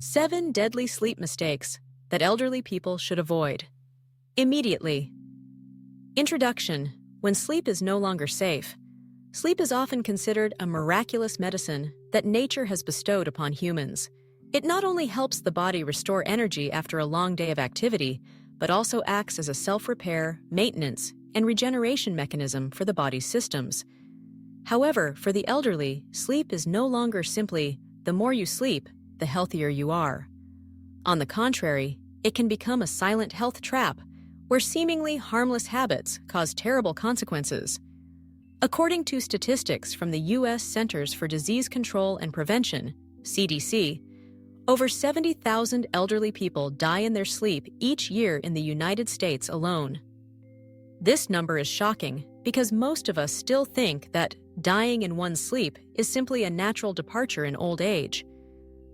7 deadly sleep mistakes that elderly people should avoid. Immediately. Introduction. When sleep is no longer safe, sleep is often considered a miraculous medicine that nature has bestowed upon humans. It not only helps the body restore energy after a long day of activity, but also acts as a self-repair, maintenance, and regeneration mechanism for the body's systems. However, for the elderly, sleep is no longer simply the more you sleep, the healthier you are. On the contrary, it can become a silent health trap where seemingly harmless habits cause terrible consequences. According to statistics from the U.S. Centers for Disease Control and Prevention, CDC, over 70,000 elderly people die in their sleep each year in the United States alone. This number is shocking because most of us still think that dying in one's sleep is simply a natural departure in old age.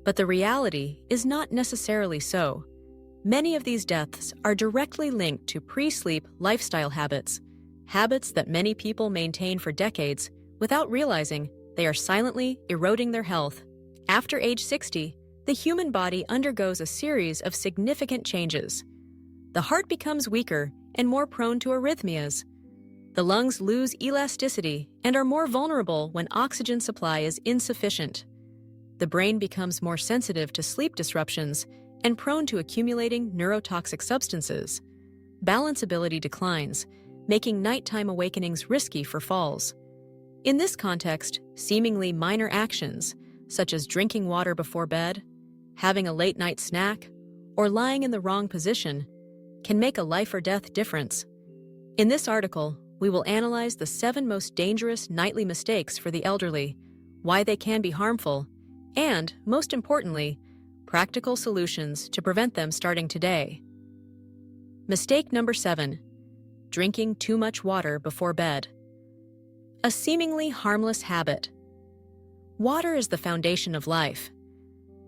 But the reality is not necessarily so. Many of these deaths are directly linked to pre-sleep lifestyle habits that many people maintain for decades without realizing they are silently eroding their health. After age 60, the human body undergoes a series of significant changes. The heart becomes weaker and more prone to arrhythmias. The lungs lose elasticity and are more vulnerable when oxygen supply is insufficient. The brain becomes more sensitive to sleep disruptions and prone to accumulating neurotoxic substances. Balance ability declines, making nighttime awakenings risky for falls. In this context, seemingly minor actions, such as drinking water before bed, having a late-night snack, or lying in the wrong position, can make a life-or-death difference. In this article, we will analyze the 7 most dangerous nightly mistakes for the elderly, why they can be harmful, and, most importantly, practical solutions to prevent them starting today. Mistake number 7. Drinking too much water before bed. A seemingly harmless habit. Water is the foundation of life.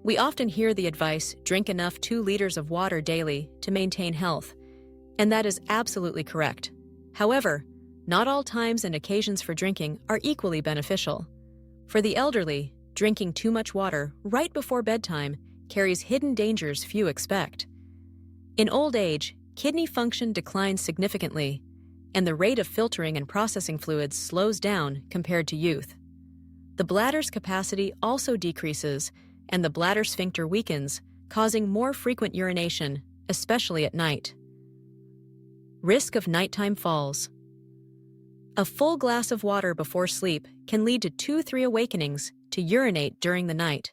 We often hear the advice, drink enough 2 liters of water daily to maintain health, and that is absolutely correct. However, not all times and occasions for drinking are equally beneficial. For the elderly, drinking too much water right before bedtime carries hidden dangers few expect. In old age, kidney function declines significantly, and the rate of filtering and processing fluids slows down compared to youth. The bladder's capacity also decreases, and the bladder sphincter weakens, causing more frequent urination, especially at night. Risk of nighttime falls. A full glass of water before sleep can lead to 2-3 awakenings to urinate during the night.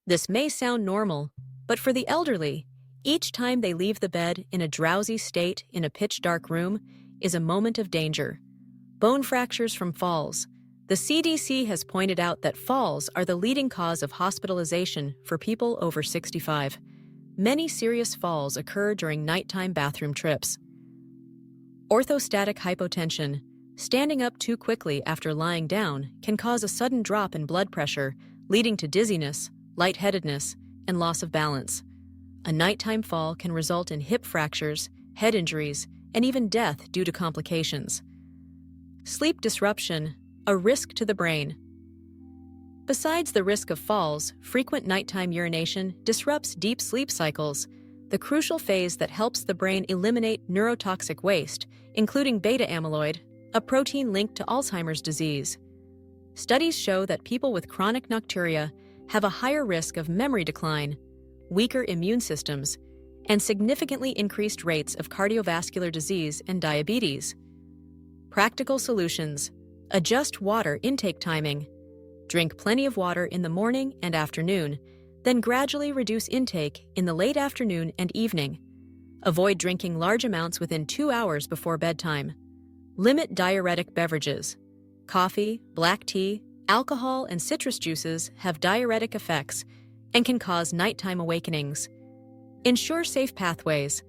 This may sound normal, but for the elderly, each time they leave the bed in a drowsy state in a pitch-dark room is a moment of danger. Bone fractures from falls. The CDC has pointed out that falls are the leading cause of hospitalization for people over 65. Many serious falls occur during nighttime bathroom trips. Orthostatic hypotension. Standing up too quickly after lying down can cause a sudden drop in blood pressure, leading to dizziness, lightheadedness, and loss of balance. A nighttime fall can result in hip fractures, head injuries, and even death due to complications. Sleep disruption, a risk to the brain. Besides the risk of falls, frequent nighttime urination disrupts deep sleep cycles, the crucial phase that helps the brain eliminate neurotoxic waste, including beta amyloid, a protein linked to Alzheimer's disease. Studies show that people with chronic nocturia have a higher risk of memory decline, weaker immune systems, and significantly increased rates of cardiovascular disease and diabetes. Practical solutions. Adjust water intake timing. Drink plenty of water in the morning and afternoon, then gradually reduce intake in the late afternoon and evening. Avoid drinking large amounts within 2 hours before bedtime. Limit diuretic beverages. Coffee, black tea, alcohol, and citrus juices have diuretic effects and can cause nighttime awakenings. Ensure safe pathways.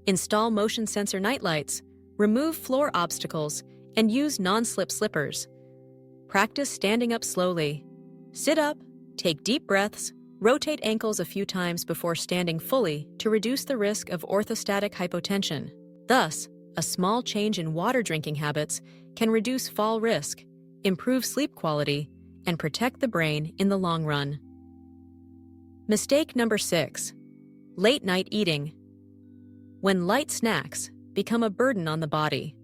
Install motion sensor nightlights, remove floor obstacles, and use non-slip slippers. Practice standing up slowly. Sit up, take deep breaths, rotate ankles a few times before standing fully to reduce the risk of orthostatic hypotension. Thus, a small change in water drinking habits can reduce fall risk, improve sleep quality, and protect the brain in the long run. Mistake number 6. Late night eating. When light snacks become a burden on the body.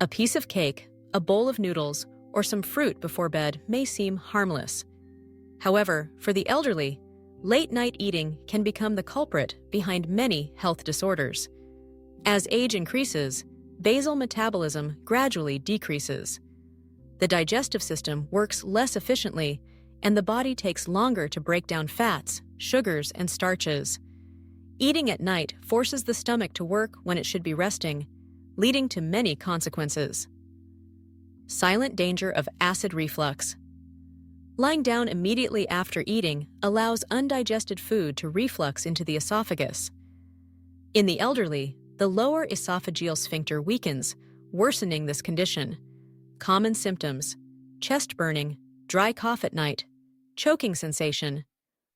A piece of cake, a bowl of noodles, or some fruit before bed may seem harmless. However, for the elderly, late night eating can become the culprit behind many health disorders. As age increases, basal metabolism gradually decreases. The digestive system works less efficiently, and the body takes longer to break down fats, sugars, and starches. Eating at night forces the stomach to work when it should be resting, leading to many consequences. Silent danger of acid reflux. Lying down immediately after eating allows undigested food to reflux into the esophagus. In the elderly, the lower esophageal sphincter weakens, worsening this condition. Common symptoms: chest burning, dry cough at night, choking sensation.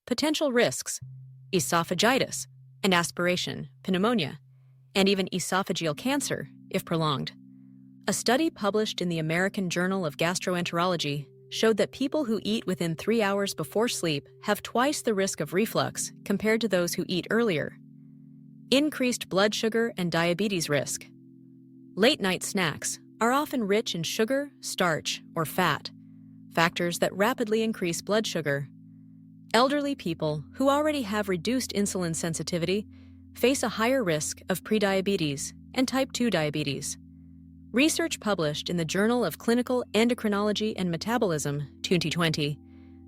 Potential risks: esophagitis and aspiration, pneumonia, and even esophageal cancer if prolonged. A study published in the American Journal of Gastroenterology showed that people who eat within 3 hours before sleep have twice the risk of reflux compared to those who eat earlier. Increased blood sugar and diabetes risk. Late-night snacks are often rich in sugar, starch, or fat, factors that rapidly increase blood sugar. Elderly people who already have reduced insulin sensitivity face a higher risk of prediabetes and type 2 diabetes. Research published in the Journal of Clinical Endocrinology and Metabolism, 2020,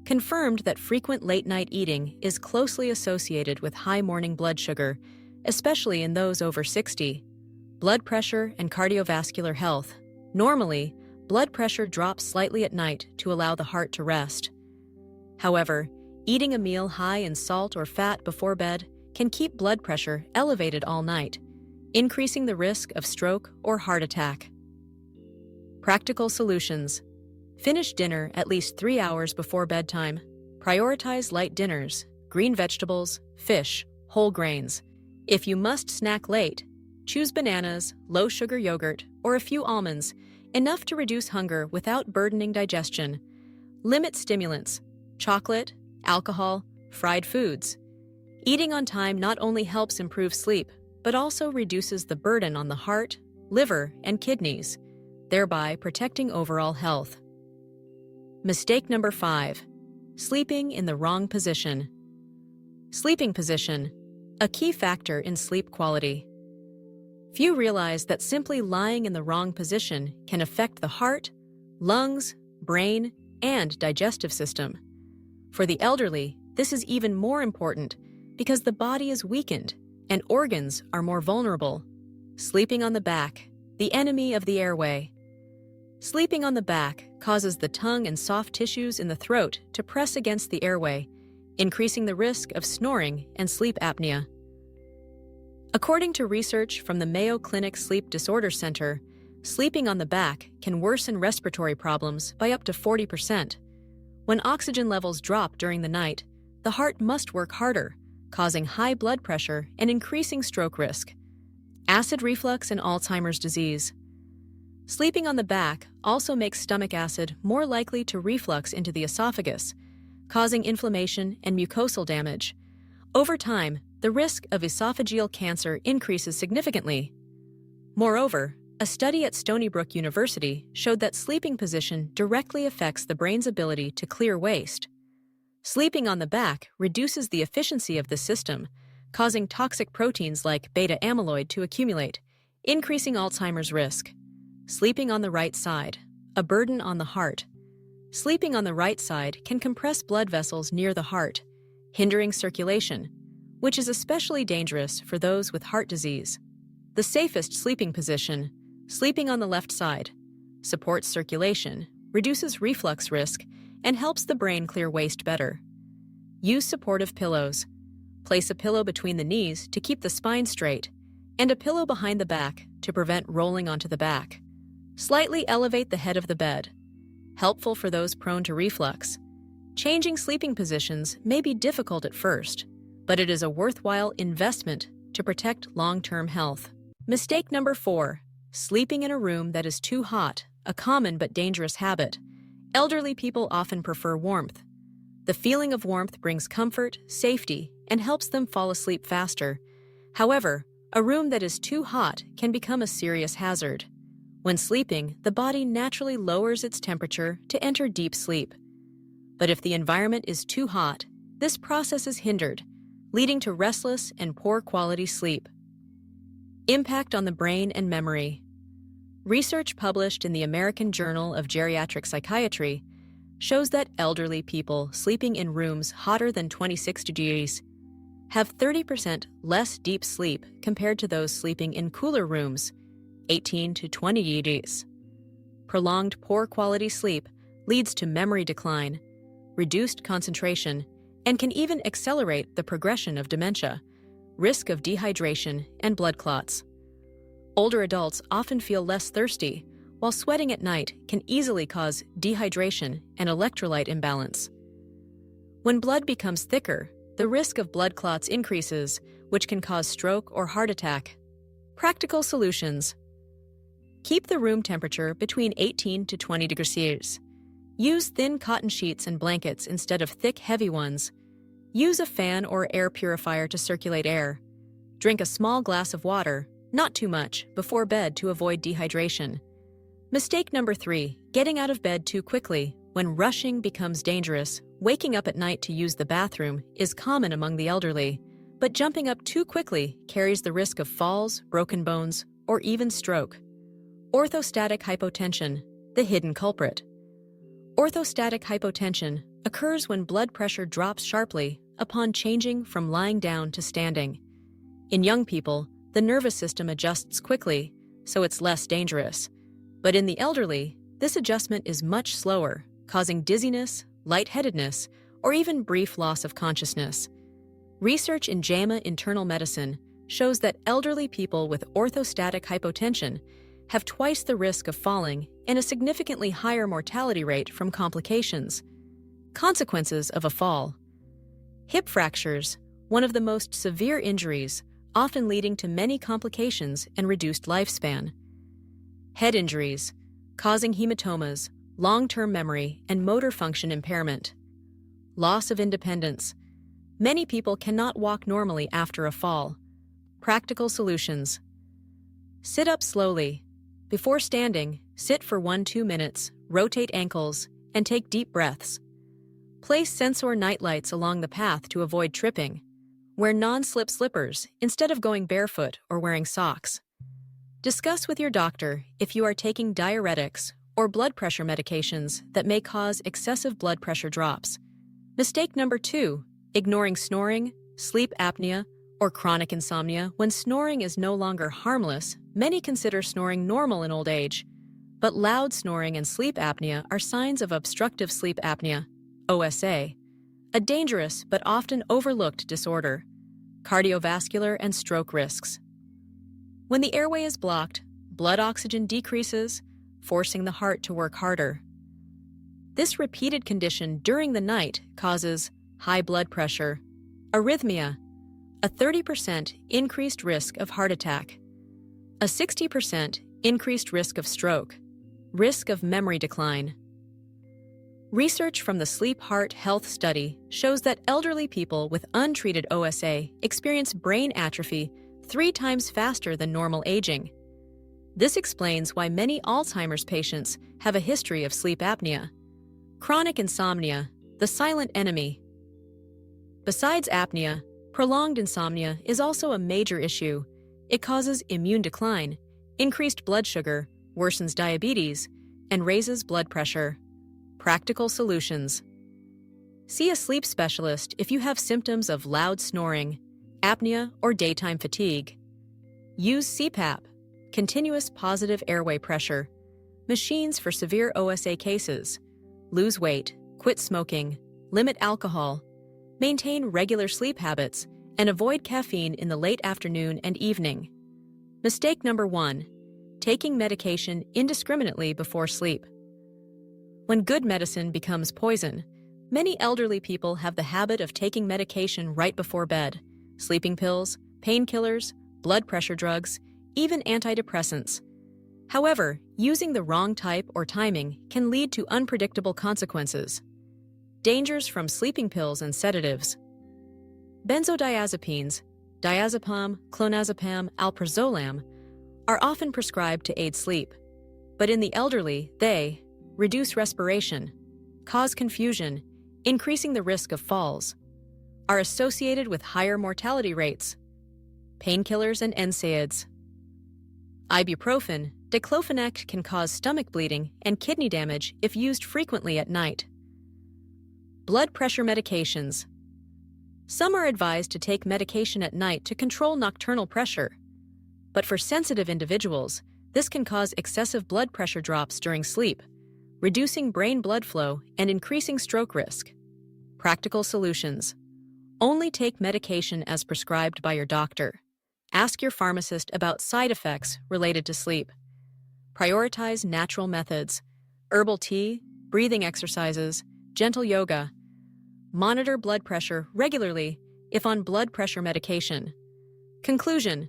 confirmed that frequent late-night eating is closely associated with high morning blood sugar, especially in those over 60. Blood pressure and cardiovascular health. Normally, blood pressure drops slightly at night to allow the heart to rest. However, eating a meal high in salt or fat before bed can keep blood pressure elevated all night, increasing the risk of stroke or heart attack. Practical solutions. Finish dinner at least 3 hours before bedtime. Prioritize light dinners, green vegetables, fish, whole grains. If you must snack late, choose bananas, low-sugar yogurt, or a few almonds, enough to reduce hunger without burdening digestion. Limit stimulants, chocolate, alcohol, fried foods. Eating on time not only helps improve sleep, but also reduces the burden on the heart, liver, and kidneys, thereby protecting overall health. Mistake number 5. Sleeping in the wrong position. Sleeping position, a key factor in sleep quality. Few realize that simply lying in the wrong position can affect the heart, lungs, brain, and digestive system. For the elderly, this is even more important because the body is weakened and organs are more vulnerable. Sleeping on the back, the enemy of the airway. Sleeping on the back causes the tongue and soft tissues in the throat to press against the airway, increasing the risk of snoring and sleep apnea. According to research from the Mayo Clinic Sleep Disorder Center, sleeping on the back can worsen respiratory problems by up to 40%. When oxygen levels drop during the night, the heart must work harder, causing high blood pressure and increasing stroke risk. Acid reflux and Alzheimer's disease. Sleeping on the back also makes stomach acid more likely to reflux into the esophagus, causing inflammation and mucosal damage. Over time, the risk of esophageal cancer increases significantly. Moreover, a study at Stony Brook University showed that sleeping position directly affects the brain's ability to clear waste. Sleeping on the back reduces the efficiency of the system, causing toxic proteins like beta amyloid to accumulate, increasing Alzheimer's risk. Sleeping on the right side, a burden on the heart. Sleeping on the right side can compress blood vessels near the heart, hindering circulation, which is especially dangerous for those with heart disease. The safest sleeping position, sleeping on the left side, supports circulation, reduces reflux risk, and helps the brain clear waste better. Use supportive pillows. Place a pillow between the knees to keep the spine straight, and a pillow behind the back to prevent rolling onto the back. Slightly elevate the head of the bed. Helpful for those prone to reflux. Changing sleeping positions may be difficult at first, but it is a worthwhile investment to protect long-term health. Mistake number 4. Sleeping in a room that is too hot, a common but dangerous habit. Elderly people often prefer warmth. The feeling of warmth brings comfort, safety, and helps them fall asleep faster. However, a room that is too hot can become a serious hazard. When sleeping, the body naturally lowers its temperature to enter deep sleep. But if the environment is too hot, this process is hindered, leading to restless and poor quality sleep. Impact on the brain and memory. Research published in the American Journal of Geriatric Psychiatry shows that elderly people sleeping in rooms hotter than 26 degrees have 30% less deep sleep compared to those sleeping in cooler rooms, 18 to 20 degrees. Prolonged poor quality sleep leads to memory decline, reduced concentration, and can even accelerate the progression of dementia, risk of dehydration, and blood clots. Older adults often feel less thirsty, while sweating at night can easily cause dehydration and electrolyte imbalance. When blood becomes thicker, the risk of blood clots increases, which can cause stroke or heart attack. Practical solutions. Keep the room temperature between 18 to 20 degrees Celsius. Use thin cotton sheets and blankets instead of thick, heavy ones. Use a fan or air purifier to circulate air. Drink a small glass of water, not too much, before bed to avoid dehydration. Mistake number 3, getting out of bed too quickly. When rushing becomes dangerous, waking up at night to use the bathroom is common among the elderly, but jumping up too quickly carries the risk of falls, broken bones, or even stroke. Orthostatic hypotension, the hidden culprit. Orthostatic hypotension occurs when blood pressure drops sharply upon changing from lying down to standing. In young people, the nervous system adjusts quickly, so it's less dangerous. But in the elderly, this adjustment is much slower, causing dizziness, lightheadedness, or even brief loss of consciousness. Research in JAMA Internal Medicine shows that elderly people with orthostatic hypotension have twice the risk of falling and a significantly higher mortality rate from complications. Consequences of a fall. Hip fractures, one of the most severe injuries, often leading to many complications and reduced lifespan. Head injuries, causing hematomas, long-term memory, and motor function impairment. Loss of independence. Many people cannot walk normally after a fall. Practical solutions. Sit up slowly. Before standing, sit for 1-2 minutes, rotate ankles, and take deep breaths. Place sensor nightlights along the path to avoid tripping. Wear non-slip slippers instead of going barefoot or wearing socks. Discuss with your doctor if you are taking diuretics or blood pressure medications that may cause excessive blood pressure drops. Mistake number 2, ignoring snoring, sleep apnea, or chronic insomnia. When snoring is no longer harmless, many consider snoring normal in old age. But loud snoring and sleep apnea are signs of obstructive sleep apnea, OSA, a dangerous but often overlooked disorder. Cardiovascular and stroke risks. When the airway is blocked, blood oxygen decreases, forcing the heart to work harder. This repeated condition during the night causes high blood pressure, arrhythmia, a 30% increased risk of heart attack, a 60% increased risk of stroke, risk of memory decline. Research from the Sleep Heart Health Study shows that elderly people with untreated OSA experience brain atrophy 3 times faster than normal aging. This explains why many Alzheimer's patients have a history of sleep apnea. Chronic insomnia, the silent enemy. Besides apnea, prolonged insomnia is also a major issue. It causes immune decline, increased blood sugar, worsens diabetes, and raises blood pressure. Practical solutions. See a sleep specialist if you have symptoms of loud snoring, apnea, or daytime fatigue. Use CPAP, continuous positive airway pressure, machines for severe OSA cases. Lose weight, quit smoking, limit alcohol, maintain regular sleep habits, and avoid caffeine in the late afternoon and evening. Mistake number 1, taking medication indiscriminately before sleep. When good medicine becomes poison, many elderly people have the habit of taking medication right before bed: sleeping pills, painkillers, blood pressure drugs, even antidepressants. However, using the wrong type or timing can lead to unpredictable consequences. Dangers from sleeping pills and sedatives. Benzodiazepines, diazepam, clonazepam, alprazolam, are often prescribed to aid sleep, but in the elderly, they reduce respiration, cause confusion, increasing the risk of falls, are associated with higher mortality rates. Painkillers and NSAIDs. Ibuprofen, diclofenac can cause stomach bleeding and kidney damage if used frequently at night. Blood pressure medications. Some are advised to take medication at night to control nocturnal pressure, but for sensitive individuals, this can cause excessive blood pressure drops during sleep, reducing brain blood flow and increasing stroke risk. Practical solutions. Only take medication as prescribed by your doctor. Ask your pharmacist about side effects related to sleep. Prioritize natural methods, herbal tea, breathing exercises, gentle yoga. Monitor blood pressure regularly if on blood pressure medication. Conclusion: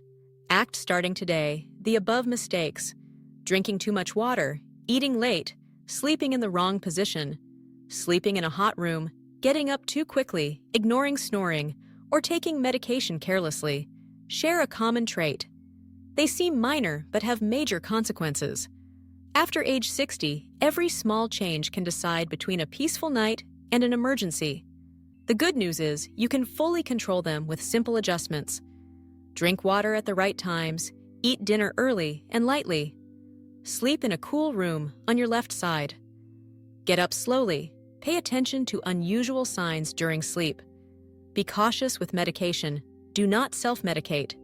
act starting today. The above mistakes: drinking too much water, eating late, sleeping in the wrong position, sleeping in a hot room, getting up too quickly, ignoring snoring, or taking medication carelessly, share a common trait. They seem minor but have major consequences. After age 60, every small change can decide between a peaceful night and an emergency. The good news is you can fully control them with simple adjustments. Drink water at the right times, eat dinner early and lightly. Sleep in a cool room on your left side. Get up slowly. Pay attention to unusual signs during sleep. Be cautious with medication. Do not self-medicate.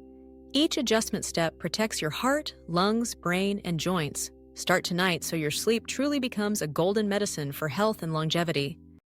Each adjustment step protects your heart, lungs, brain, and joints. Start tonight so your sleep truly becomes a golden medicine for health and longevity.